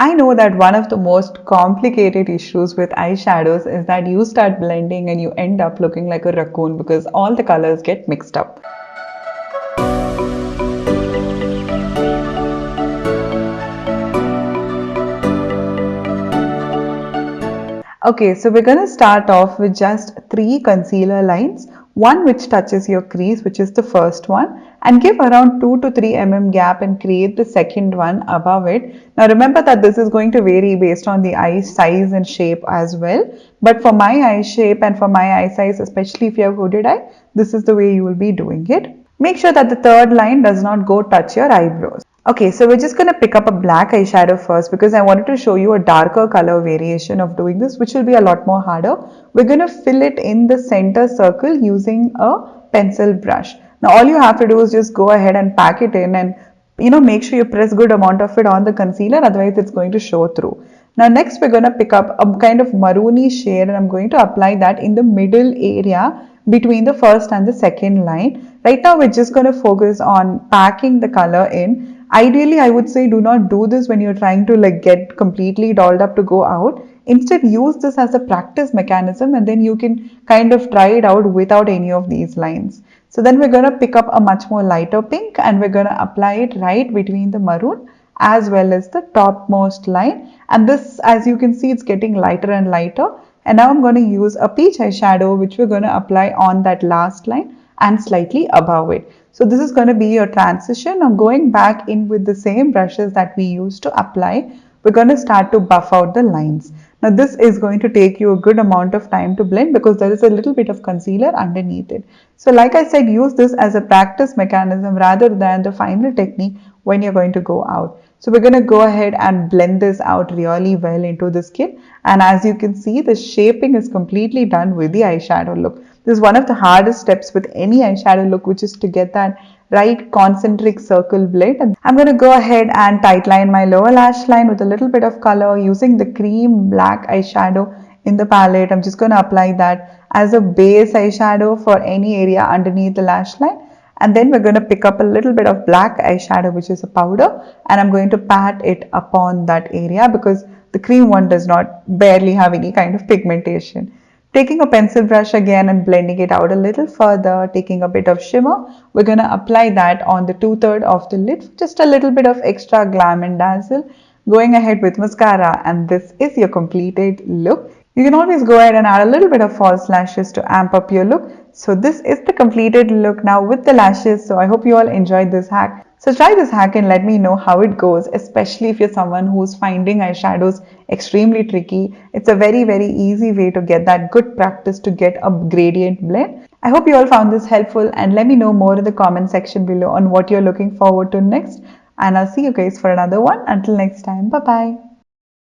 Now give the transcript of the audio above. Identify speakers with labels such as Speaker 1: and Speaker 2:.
Speaker 1: I know that one of the most complicated issues with eyeshadows is that you start blending and you end up looking like a raccoon because all the colors get mixed up. Okay, so we're going to start off with just 3 concealer lines, one which touches your crease, which is the first one, and give around 2 to 3 mm gap and create the second one above it. Now remember that this is going to vary based on the eye size and shape as well, but for my eye shape and for my eye size, especially if you have hooded eye, this is the way you will be doing it. Make sure that the third line does not go touch your eyebrows. Okay, so we're just going to pick up a black eyeshadow first because I wanted to show you a darker color variation of doing this, which will be a lot more harder. We're going to fill it in the center circle using a pencil brush. Now all you have to do is just go ahead and pack it in and make sure you press good amount of it on the concealer, otherwise it's going to show through. Now next we're going to pick up a kind of maroony shade and I'm going to apply that in the middle area between the first and the second line. Right now we're just going to focus on packing the color in. Ideally, I would say do not do this when you're trying to get completely dolled up to go out. Instead, use this as a practice mechanism and then you can kind of try it out without any of these lines. So then we're going to pick up a much more lighter pink and we're going to apply it right between the maroon as well as the topmost line. And this, as you can see, it's getting lighter and lighter. And now I'm going to use a peach eyeshadow which we're going to apply on that last line and slightly above it. So this is going to be your transition. Now going back in with the same brushes that we used to apply, we're going to start to buff out the lines. Now this is going to take you a good amount of time to blend because there is a little bit of concealer underneath it. So like I said, use this as a practice mechanism rather than the final technique when you're going to go out. So we're going to go ahead and blend this out really well into the skin. And as you can see, the shaping is completely done with the eyeshadow look. This is one of the hardest steps with any eyeshadow look, which is to get that right concentric circle blend. And I'm going to go ahead and tightline my lower lash line with a little bit of color using the cream black eyeshadow in the palette. I'm just going to apply that as a base eyeshadow for any area underneath the lash line. And then we're going to pick up a little bit of black eyeshadow, which is a powder, and I'm going to pat it upon that area because the cream one does not barely have any kind of pigmentation. Taking a pencil brush again and blending it out a little further, taking a bit of shimmer, we're going to apply that on the 2/3 of the lid, just a little bit of extra glam and dazzle. Going ahead with mascara, and this is your completed look. You can always go ahead and add a little bit of false lashes to amp up your look. So this is the completed look now with the lashes. So I hope you all enjoyed this hack. So try this hack and let me know how it goes, especially if you're someone who's finding eyeshadows extremely tricky. It's a very, very easy way to get that good practice to get a gradient blend. I hope you all found this helpful and let me know more in the comment section below on what you're looking forward to next. And I'll see you guys for another one. Until next time, bye-bye.